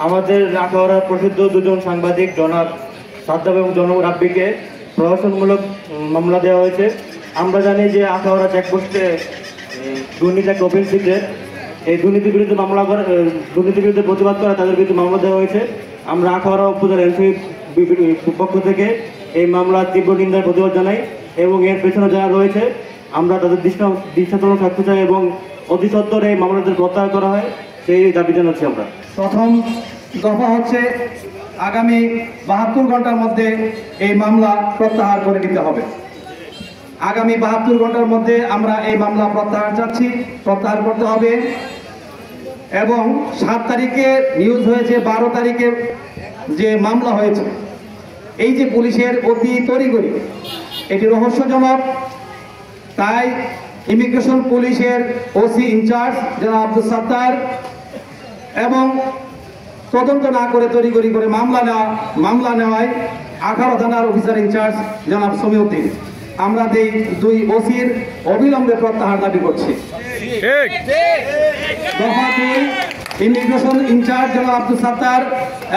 আমাদের আখাউড়া প্রসিদ্ধ দুজন সাংবাদিক জনাব সাদ্দাম এবং জনাব রাব্বিকে প্রহসনমূলক মামলা দেওয়া হয়েছে। আমরা জানি যে আখাউড়া চেকপোস্টে দুর্নীতি একটা ওপেন সিক্রেট। এই দুর্নীতির বিরুদ্ধে দুর্নীতির বিরুদ্ধে প্রতিবাদ করা তাদের বিরুদ্ধে মামলা দেওয়া হয়েছে। আমরা আখাউড়া উপজেলা এনসিপি পক্ষ থেকে এই মামলার তীব্র নিন্দার প্রতিবাদ জানাই এবং এর পেছনে যারা রয়েছে আমরা তাদের দৃষ্টান্তমূলক থাকতে চাই এবং অতি সত্বর এই মামলাদের প্রত্যাহার করা হয় সেই দাবি জানাচ্ছি আমরা। প্রথম দফা হচ্ছে আগামী 72 ঘন্টার মধ্যে এই মামলা প্রত্যাহার করে নিতে হবে। আগামী 72 ঘন্টার মধ্যে আমরা এই মামলা প্রত্যাহার করতে হবে এবং 7 তারিখে নিউজ হয়েছে, 12 তারিখে যে মামলা হয়েছে, এই যে পুলিশের অতি তড়িঘড়ি, এটি রহস্যজনক। তাই ইমিগ্রেশন পুলিশের ওসি ইনচার্জ জনাব আব্দুল সাত্তার এবং তদন্ত না করে তড়িঘড়ি করে মামলা নেওয়ায় আখাউড়া থানার অফিসার ইনচার্জ জনাব সমীউদ্দিন, আমরা দুই ওসির অবিলম্বে প্রত্যাহার দাবি করছি। দফা 2, ইমিগ্রেশন ইনচার্জ জনাব আব্দুল সাত্তার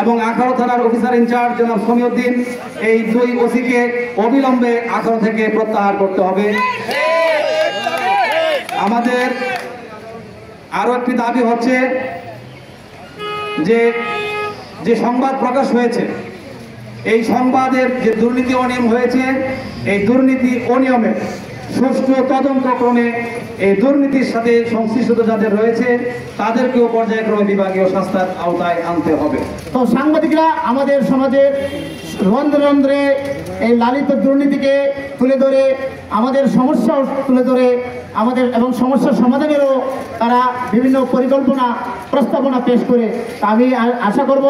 এবং আখাউড়া থানার অফিসার ইনচার্জ জনাব সমীউদ্দিন, এই দুই ওসিকে অবিলম্বে আখাউড়া থেকে প্রত্যাহার করতে হবে। আমাদের আরো একটি দাবি হচ্ছে যে সংবাদ প্রকাশ হয়েছে, এই সংবাদের যে দুর্নীতি অনিয়ম হয়েছে, এই দুর্নীতি অনিয়মে সুষ্ঠু তদন্তক্রমে এই দুর্নীতির সাথে সংশ্লিষ্ট যাদের রয়েছে তাদেরকেও পর্যায়ক্রমে বিভাগীয় শাস্তির আওতায় আনতে হবে। তো সাংবাদিকরা আমাদের সমাজের রন্ধ্রে রন্ধ্রে এই লালিত দুর্নীতিকে তুলে ধরে আমাদের সমস্যা তুলে ধরে আমাদের এবং সমস্যার সমাধানেরও তারা বিভিন্ন পরিকল্পনা প্রস্তাবনা পেশ করে। আমি আশা করব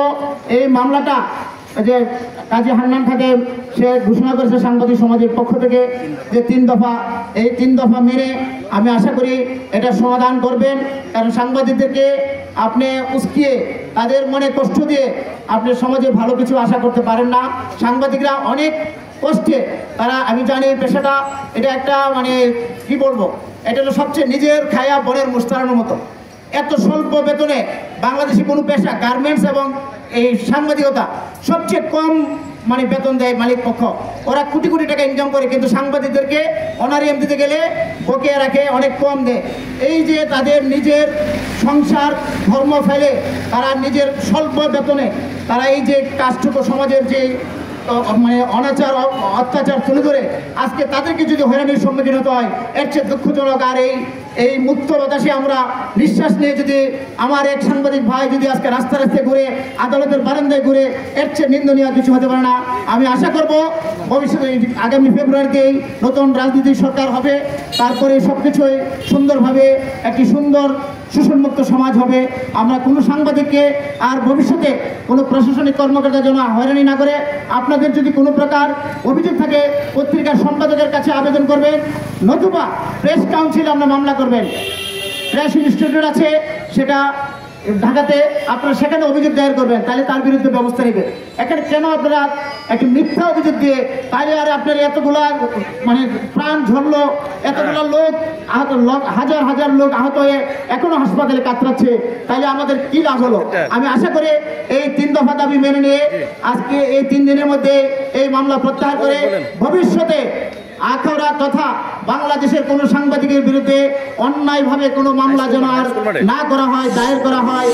এই মামলাটা যে কাজী হান্নান খাদেম সে ঘোষণা করেছে সাংবাদিক সমাজের পক্ষ থেকে যে 3 দফা, এই 3 দফা মেনে আমি আশা করি এটা সমাধান করবেন। কারণ সাংবাদিকদেরকে আপনি উস্কিয়ে তাদের মনে কষ্ট দিয়ে আপনি সমাজে ভালো কিছু আশা করতে পারেন না। সাংবাদিকরা অনেক কষ্টে তারা, আমি জানি পেশাটা এটা একটা কি বলবো, এটা হলো সবচেয়ে নিজের খায়া বনের মুস্তারানোর মতো। এত স্বল্প বেতনে বাংলাদেশি কোনো পেশা, গার্মেন্টস এবং এই সাংবাদিকতা সবচেয়ে কম বেতন দেয় মালিক পক্ষ। ওরা কোটি কোটি টাকা ইনকাম করে, কিন্তু সাংবাদিকদেরকে অনারিয়াম দিতে গেলে বকেয়া রাখে, অনেক কম দেয়। এই যে তাদের নিজের সংসার ধর্ম ফেলে তারা নিজের স্বল্প বেতনে তারা এই যে কাজটুকু সমাজের যে অনাচার অত্যাচার তুলে ধরে আজকে তাদেরকে যদি হয়রানির সম্মুখীন হতে হয়, এর চেয়ে দুঃখজনক। আর এই মুক্ত বাতাসে আমরা নিঃশ্বাস নিয়ে যদি আমার এক সাংবাদিক ভাই যদি আজকে রাস্তায় ঘুরে, আদালতের বারান্দায় ঘুরে, এর চেয়ে নিন্দনীয় কিছু হতে পারে না। আমি আশা করব ভবিষ্যতে আগামী ফেব্রুয়ারিতেই নতুন রাজনৈতিক সরকার হবে, তারপরে সবকিছুই সুন্দরভাবে একটি সুন্দর শোষণমুক্ত সমাজ হবে। আমরা কোনো সাংবাদিককে আর ভবিষ্যতে কোনো প্রশাসনিক কর্মকর্তা যেন হয়রানি না করে। আপনাদের যদি কোনো প্রকার অভিযোগ থাকে পত্রিকার সম্পাদকের কাছে আবেদন করবেন, নতুবা প্রেস কাউন্সিলে আমরা মামলা করবেন। প্রেস ইনস্টিটিউট আছে সেটা ঢাকাতে, আপনারা সেখানে অভিযোগ দায়ের করবেন, তাহলে তার বিরুদ্ধে ব্যবস্থা নেবেন। এখানে কেন আপনারা একটি মিথ্যা অভিযোগ দিয়ে তাহলে আর আপনার এতগুলা প্রাণ ঝরলো, এতগুলো লোক আহত, হাজার হাজার লোক আহত হয়ে এখনো হাসপাতালে কাতরাচ্ছে, তাহলে আমাদের কি লাভ হলো? আমি আশা করি এই 3 দফা দাবি মেনে নিয়ে আজকে এই 3 দিনের মধ্যে এই মামলা প্রত্যাহার করে ভবিষ্যতে আখাউড়া তথা বাংলাদেশের কোনো সাংবাদিকের বিরুদ্ধে অন্যায়ভাবে কোনো মামলা যেন আর না করা হয়, দায়ের করা হয়।